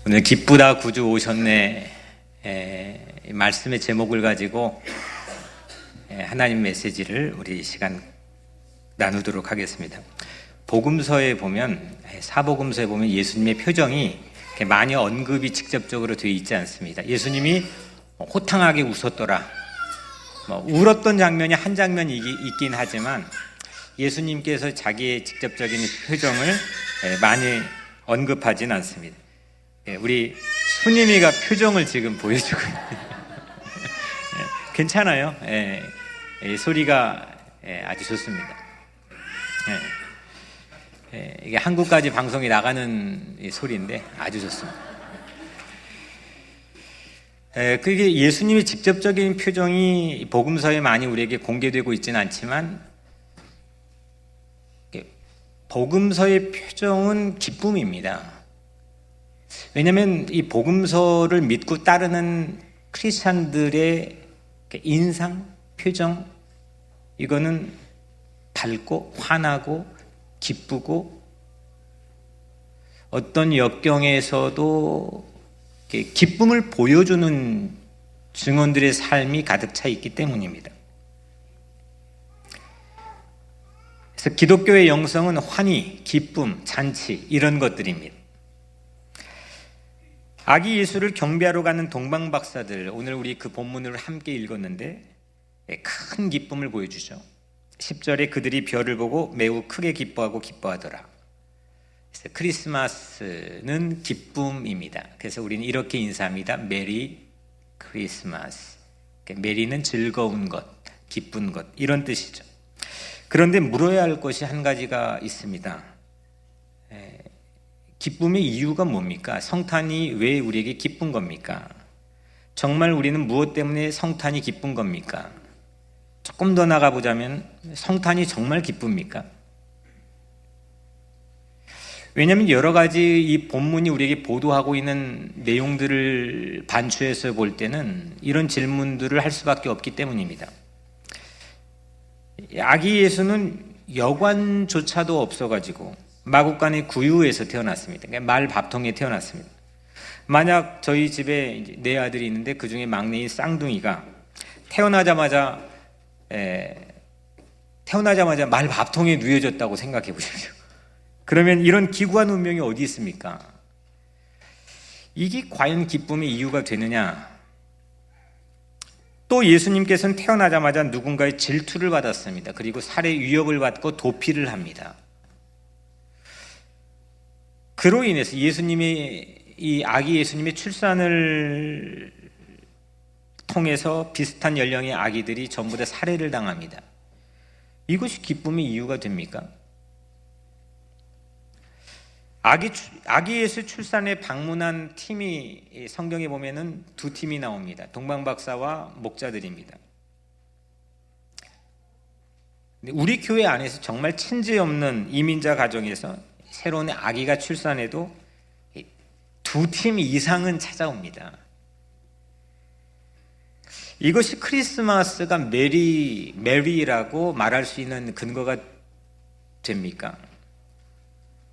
오늘 기쁘다 구주 오셨네 말씀의 제목을 가지고 하나님 메시지를 우리 시간 나누도록 하겠습니다. 복음서에 보면, 사복음서에 보면 예수님의 표정이 많이 언급이 직접적으로 되어 있지 않습니다. 예수님이 호탕하게 웃었더라, 울었던 장면이 한 장면이 있긴 하지만 예수님께서 자기의 직접적인 표정을 많이 언급하진 않습니다. 우리 수님이가 표정을 지금 보여주고 괜찮아요. 소리가 아주 좋습니다. 이게 한국까지 방송이 나가는 소리인데 아주 좋습니다. 그게 예수님의 직접적인 표정이 복음서에 많이 우리에게 공개되고 있지는 않지만 복음서의 표정은 기쁨입니다. 왜냐하면 이 복음서를 믿고 따르는 크리스찬들의 인상, 표정, 이거는 밝고 환하고 기쁘고 어떤 역경에서도 기쁨을 보여주는 증언들의 삶이 가득 차 있기 때문입니다. 그래서 기독교의 영성은 환희, 기쁨, 잔치 이런 것들입니다. 아기 예수를 경배하러 가는 동방박사들, 오늘 우리 그 본문을 함께 읽었는데 큰 기쁨을 보여주죠. 10절에 그들이 별을 보고 매우 크게 기뻐하더라. 그래서 크리스마스는 기쁨입니다. 그래서 우리는 이렇게 인사합니다. 메리 크리스마스. 메리는 즐거운 것, 기쁜 것, 이런 뜻이죠. 그런데 물어야 할 것이 한 가지가 있습니다. 기쁨의 이유가 뭡니까? 성탄이 왜 우리에게 기쁜 겁니까? 정말 우리는 무엇 때문에 성탄이 기쁜 겁니까? 조금 더 나가보자면 성탄이 정말 기쁩니까? 왜냐하면 여러 가지 이 본문이 우리에게 보도하고 있는 내용들을 반추해서 볼 때는 이런 질문들을 할 수밖에 없기 때문입니다. 아기 예수는 여관조차도 없어가지고 마국간의 구유에서 태어났습니다. 그러니까 말 밥통에 태어났습니다. 만약 저희 집에 네 아들이 있는데 그 중에 막내인 쌍둥이가 태어나자마자 말 밥통에 누워졌다고 생각해 보십시오. 그러면 이런 기구한 운명이 어디 있습니까? 이게 과연 기쁨의 이유가 되느냐? 또 예수님께서는 태어나자마자 누군가의 질투를 받았습니다. 그리고 살해 위협을 받고 도피를 합니다. 그로 인해서 이 아기 예수님의 출산을 통해서 비슷한 연령의 아기들이 전부 다 살해를 당합니다. 이것이 기쁨의 이유가 됩니까? 아기 예수 출산에 방문한 팀이 성경에 보면은 두 팀이 나옵니다. 동방박사와 목자들입니다. 우리 교회 안에서 정말 친지 없는 이민자 가정에서 새로운 아기가 출산해도 두 팀 이상은 찾아옵니다. 이것이 크리스마스가 메리라고 말할 수 있는 근거가 됩니까?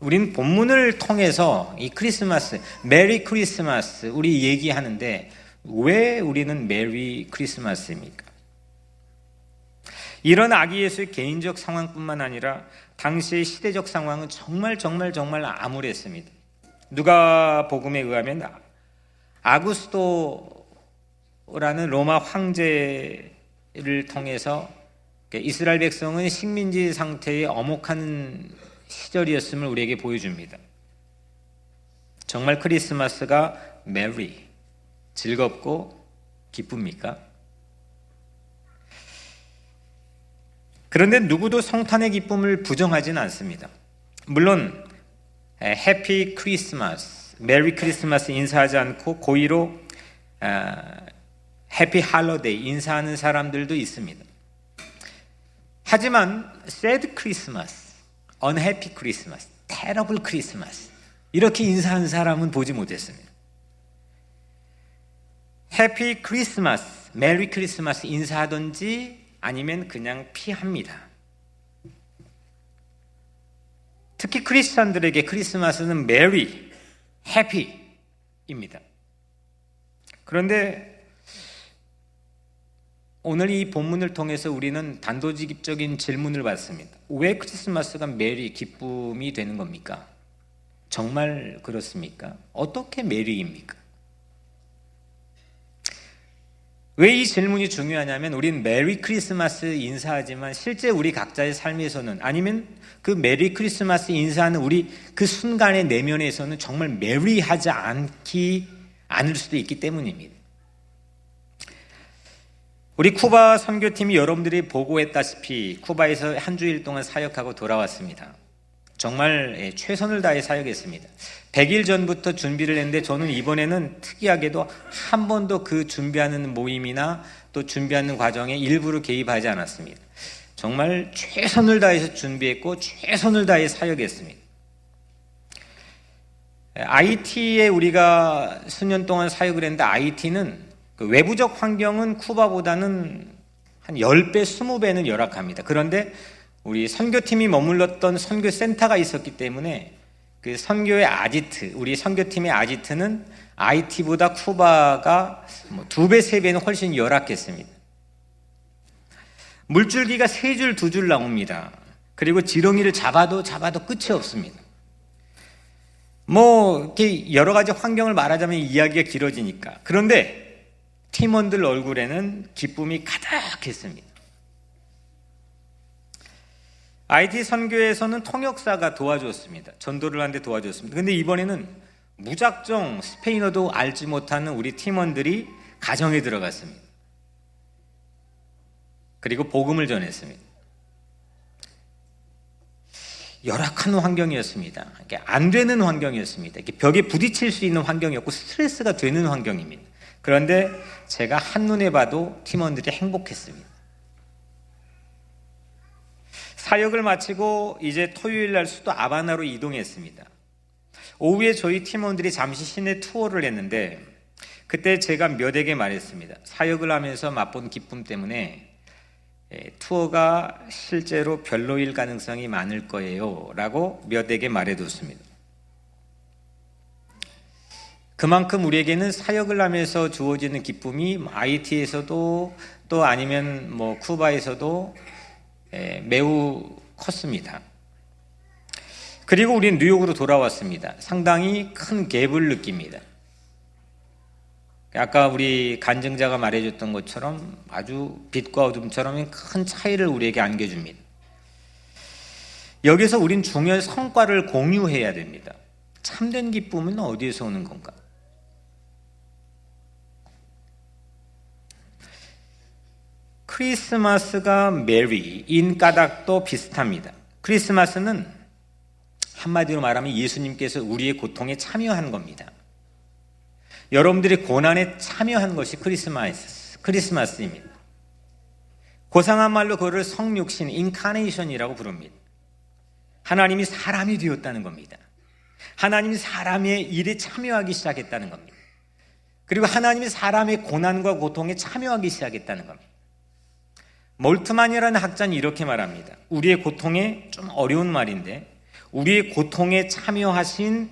우리는 본문을 통해서 이 크리스마스, 메리 크리스마스 우리 얘기하는데 왜 우리는 메리 크리스마스입니까? 이런 아기 예수의 개인적 상황뿐만 아니라 당시의 시대적 상황은 정말 암울했습니다. 누가복음에 의하면 아구스토라는 로마 황제를 통해서 이스라엘 백성은 식민지 상태의 엄혹한 시절이었음을 우리에게 보여줍니다. 정말 크리스마스가 메리, 즐겁고 기쁩니까? 그런데 누구도 성탄의 기쁨을 부정하지는 않습니다. 물론 해피 크리스마스, 메리 크리스마스 인사하지 않고 고의로 해피 할로데이 인사하는 사람들도 있습니다. 하지만 sad 크리스마스, unhappy 크리스마스, terrible 크리스마스 이렇게 인사하는 사람은 보지 못했습니다. 해피 크리스마스, 메리 크리스마스 인사하든지 아니면 그냥 피합니다. 특히 크리스찬들에게 크리스마스는 메리, 해피 그런데 오늘 이 본문을 통해서 우리는 단도직입적인 질문을 받습니다. 왜 크리스마스가 메리, 기쁨이 되는 겁니까? 정말 그렇습니까? 어떻게 메리입니까? 왜 이 질문이 중요하냐면 우린 메리 크리스마스 인사하지만 실제 우리 각자의 삶에서는, 아니면 그 메리 크리스마스 인사하는 우리 그 순간의 내면에서는 정말 메리하지 않을 수도 있기 때문입니다. 우리 쿠바 선교팀이 여러분들이 보고했다시피 쿠바에서 한 주일 동안 사역하고 돌아왔습니다. 정말 최선을 다해 사역했습니다. 100일 전부터 준비를 했는데 저는 이번에는 특이하게도 한 번도 그 준비하는 모임이나 또 준비하는 과정에 일부러 개입하지 않았습니다. 정말 최선을 다해서 준비했고 최선을 다해 사역했습니다. IT에 우리가 수년 동안 사역을 했는데 IT는 그 외부적 환경은 쿠바보다는 한 10배, 20배는 열악합니다. 그런데 우리 선교팀이 머물렀던 선교센터가 있었기 때문에 그 선교의 아지트, 우리 선교팀의 아지트는 IT보다 쿠바가 2배, 3배는 훨씬 열악했습니다. 물줄기가 3줄, 2줄 나옵니다. 그리고 지렁이를 잡아도 끝이 없습니다. 이렇게 여러 가지 환경을 말하자면 이야기가 길어지니까. 그런데 팀원들 얼굴에는 기쁨이 가득했습니다. IT 선교에서는 통역사가 도와줬습니다. 전도를 하는데 도와줬습니다. 근데 이번에는 무작정 스페인어도 알지 못하는 우리 팀원들이 가정에 들어갔습니다. 그리고 복음을 전했습니다. 열악한 환경이었습니다. 안 되는 환경이었습니다. 벽에 부딪힐 수 있는 환경이었고 스트레스가 되는 환경입니다. 그런데 제가 한눈에 봐도 팀원들이 행복했습니다. 사역을 마치고 이제 토요일 날 수도 아바나로 이동했습니다. 오후에 저희 팀원들이 잠시 시내 투어를 했는데 그때 제가 몇에게 말했습니다. 사역을 하면서 맛본 기쁨 때문에 투어가 실제로 별로일 가능성이 많을 거예요 라고 몇에게 말해뒀습니다. 그만큼 우리에게는 사역을 하면서 주어지는 기쁨이 IT에서도 또 아니면 쿠바에서도 매우 컸습니다. 그리고 우리는 뉴욕으로 돌아왔습니다. 상당히 큰 갭을 느낍니다. 아까 우리 간증자가 말해줬던 것처럼 아주 빛과 어둠처럼 큰 차이를 우리에게 안겨줍니다. 여기서 우린 중요한 성과를 공유해야 됩니다. 참된 기쁨은 어디에서 오는 건가? 크리스마스가 메리인 까닭도 비슷합니다. 크리스마스는 한마디로 말하면 예수님께서 우리의 고통에 참여한 겁니다. 여러분들의 고난에 참여한 것이 크리스마스입니다. 고상한 말로 그거를 성육신, 인카네이션이라고 부릅니다. 하나님이 사람이 되었다는 겁니다. 하나님이 사람의 일에 참여하기 시작했다는 겁니다. 그리고 하나님이 사람의 고난과 고통에 참여하기 시작했다는 겁니다. 몰트만이라는 학자는 이렇게 말합니다. 우리의 고통에, 좀 어려운 말인데, 우리의 고통에 참여하신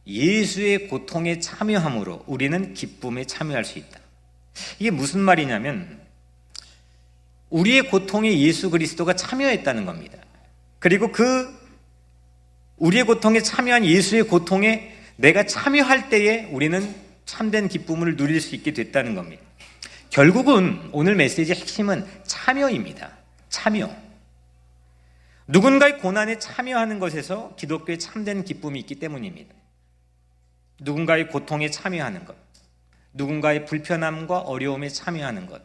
예수의 고통에 참여함으로 우리는 기쁨에 참여할 수 있다. 이게 무슨 말이냐면 우리의 고통에 예수 그리스도가 참여했다는 겁니다. 그리고 우리의 고통에 참여한 예수의 고통에 내가 참여할 때에 우리는 참된 기쁨을 누릴 수 있게 됐다는 겁니다. 결국은 오늘 메시지의 핵심은 참여입니다. 참여. 누군가의 고난에 참여하는 것에서 기독교의 참된 기쁨이 있기 때문입니다. 누군가의 고통에 참여하는 것, 누군가의 불편함과 어려움에 참여하는 것.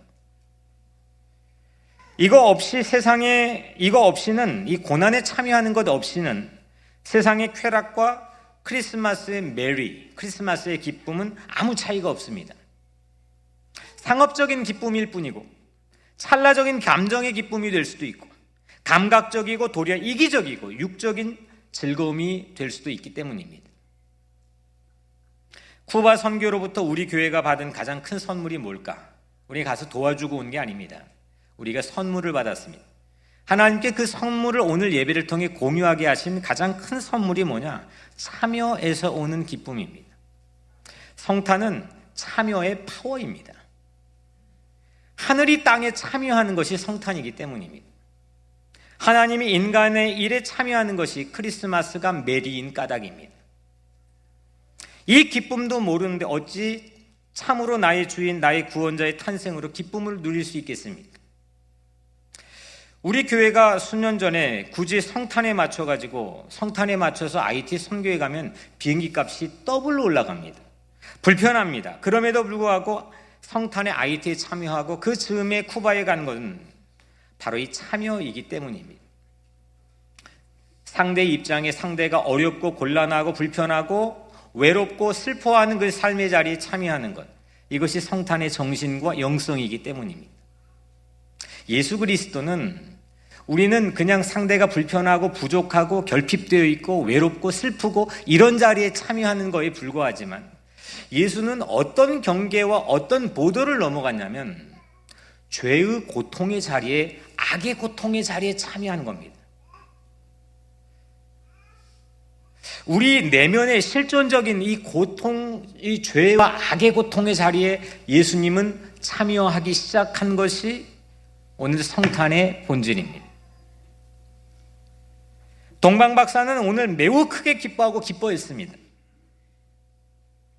이거 없이는, 이 고난에 참여하는 것 없이는 세상의 쾌락과 크리스마스의 메리, 크리스마스의 기쁨은 아무 차이가 없습니다. 상업적인 기쁨일 뿐이고 찰나적인 감정의 기쁨이 될 수도 있고 감각적이고 도리어 이기적이고 육적인 즐거움이 될 수도 있기 때문입니다. 쿠바 선교로부터 우리 교회가 받은 가장 큰 선물이 뭘까? 우리 가서 도와주고 온 게 아닙니다. 우리가 선물을 받았습니다. 하나님께 그 선물을 오늘 예배를 통해 공유하게 하신 가장 큰 선물이 뭐냐? 참여에서 오는 기쁨입니다. 성탄은 참여의 파워입니다. 하늘이 땅에 참여하는 것이 성탄이기 때문입니다. 하나님이 인간의 일에 참여하는 것이 크리스마스가 메리인 까닭입니다. 이 기쁨도 모르는데 어찌 참으로 나의 주인, 나의 구원자의 탄생으로 기쁨을 누릴 수 있겠습니까? 우리 교회가 수년 전에 굳이 성탄에 맞춰서 IT 선교에 가면 비행기 값이 더블로 올라갑니다. 불편합니다. 그럼에도 불구하고 성탄에 IT에 참여하고 그 즈음에 쿠바에 간 것은 바로 이 참여이기 때문입니다. 상대의 입장에 상대가 어렵고 곤란하고 불편하고 외롭고 슬퍼하는 그 삶의 자리에 참여하는 것, 이것이 성탄의 정신과 영성이기 때문입니다. 예수 그리스도는 우리는 그냥 상대가 불편하고 부족하고 결핍되어 있고 외롭고 슬프고 이런 자리에 참여하는 거에 불과하지만, 예수는 어떤 경계와 어떤 보도를 넘어갔냐면 죄의 고통의 자리에, 악의 고통의 자리에 참여하는 겁니다. 우리 내면의 실존적인 이 고통, 이 죄와 악의 고통의 자리에 예수님은 참여하기 시작한 것이 오늘 성탄의 본질입니다. 동방박사는 오늘 매우 크게 기뻐하고 기뻐했습니다.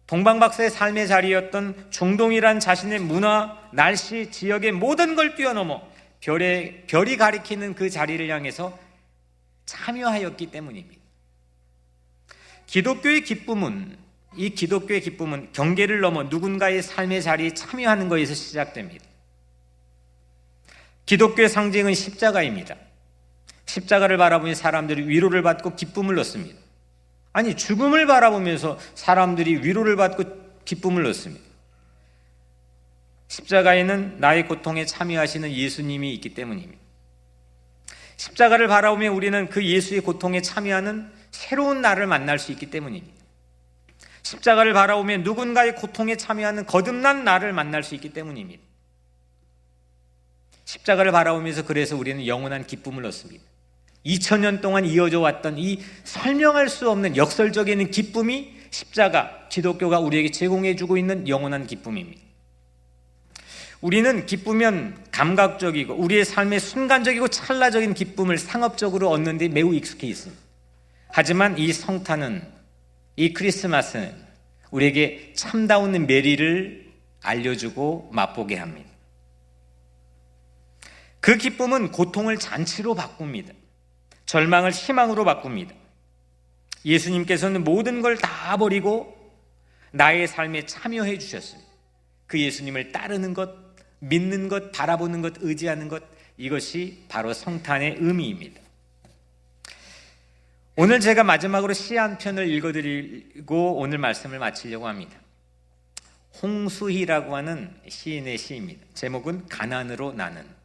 동방박사의 삶의 자리였던 중동이란 자신의 문화, 날씨, 지역의 모든 걸 뛰어넘어 별이 가리키는 그 자리를 향해서 참여하였기 때문입니다. 기독교의 기쁨은 경계를 넘어 누군가의 삶의 자리에 참여하는 것에서 시작됩니다. 기독교의 상징은 십자가입니다. 십자가를 바라보며 사람들이 위로를 받고 기쁨을 얻습니다. 아니, 죽음을 바라보면서 사람들이 위로를 받고 기쁨을 얻습니다. 십자가에는 나의 고통에 참여하시는 예수님이 있기 때문입니다. 십자가를 바라보며 우리는 그 예수의 고통에 참여하는 새로운 나를 만날 수 있기 때문입니다. 십자가를 바라보며 누군가의 고통에 참여하는 거듭난 나를 만날 수 있기 때문입니다. 십자가를 바라보면서 그래서 우리는 영원한 기쁨을 얻습니다. 2000년 동안 이어져 왔던 이 설명할 수 없는 역설적인 기쁨이 십자가, 기독교가 우리에게 제공해주고 있는 영원한 기쁨입니다. 우리는 기쁘면 감각적이고 우리의 삶의 순간적이고 찰나적인 기쁨을 상업적으로 얻는 데 매우 익숙해 있습니다. 하지만 이 성탄은, 이 크리스마스는 우리에게 참다운 메리를 알려주고 맛보게 합니다. 그 기쁨은 고통을 잔치로 바꿉니다. 절망을 희망으로 바꿉니다. 예수님께서는 모든 걸 다 버리고 나의 삶에 참여해 주셨어요. 그 예수님을 따르는 것, 믿는 것, 바라보는 것, 의지하는 것, 이것이 바로 성탄의 의미입니다. 오늘 제가 마지막으로 시 한 편을 읽어드리고 오늘 말씀을 마치려고 합니다. 홍수희라고 하는 시인의 시입니다. 제목은 가난으로 나는.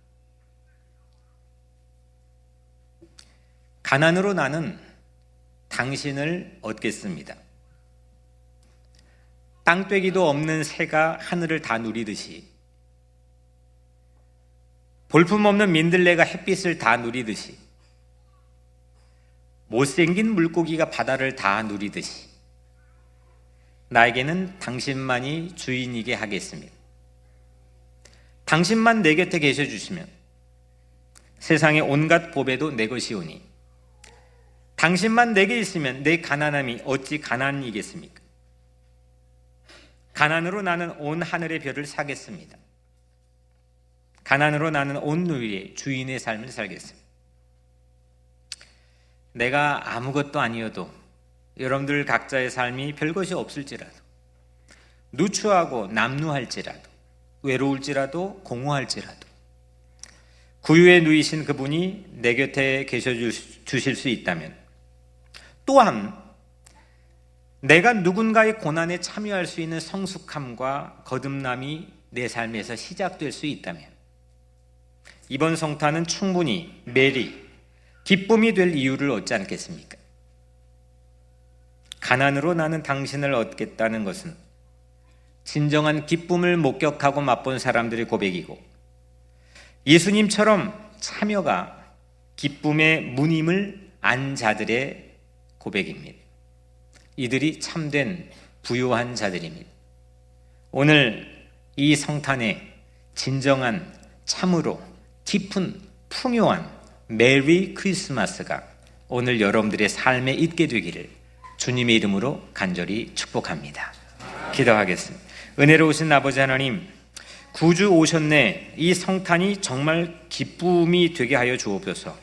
가난으로 나는 당신을 얻겠습니다. 땅떼기도 없는 새가 하늘을 다 누리듯이, 볼품없는 민들레가 햇빛을 다 누리듯이, 못생긴 물고기가 바다를 다 누리듯이 나에게는 당신만이 주인이게 하겠습니다. 당신만 내 곁에 계셔 주시면 세상의 온갖 보배도 내 것이오니, 당신만 내게 있으면 내 가난함이 어찌 가난이겠습니까? 가난으로 나는 온 하늘의 별을 사겠습니다. 가난으로 나는 온 누리의 주인의 삶을 살겠습니다. 내가 아무것도 아니어도, 여러분들 각자의 삶이 별것이 없을지라도, 누추하고 남루할지라도, 외로울지라도, 공허할지라도 구유에 누이신 그분이 내 곁에 계셔 주실 수 있다면, 또한 내가 누군가의 고난에 참여할 수 있는 성숙함과 거듭남이 내 삶에서 시작될 수 있다면, 이번 성탄은 충분히 메리, 기쁨이 될 이유를 얻지 않겠습니까? 가난으로 나는 당신을 얻겠다는 것은 진정한 기쁨을 목격하고 맛본 사람들의 고백이고, 예수님처럼 참여가 기쁨의 문임을 안 자들의 고백입니다. 이들이 참된 부요한 자들입니다. 오늘 이 성탄에 진정한 참으로 깊은 풍요한 메리 크리스마스가 오늘 여러분들의 삶에 있게 되기를 주님의 이름으로 간절히 축복합니다. 기도하겠습니다. 은혜로우신 아버지 하나님, 구주 오셨네. 이 성탄이 정말 기쁨이 되게 하여 주옵소서.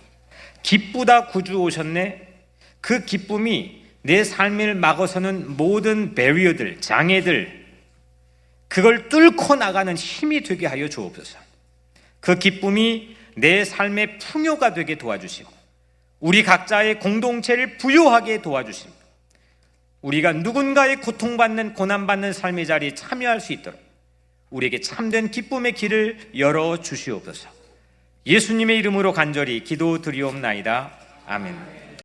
기쁘다 구주 오셨네. 그 기쁨이 내 삶을 막아서는 모든 배리어들, 장애들, 그걸 뚫고 나가는 힘이 되게 하여 주옵소서. 그 기쁨이 내 삶의 풍요가 되게 도와주시고 우리 각자의 공동체를 부유하게 도와주시고 우리가 누군가의 고통받는 고난받는 삶의 자리에 참여할 수 있도록 우리에게 참된 기쁨의 길을 열어 주시옵소서. 예수님의 이름으로 간절히 기도드리옵나이다. 아멘.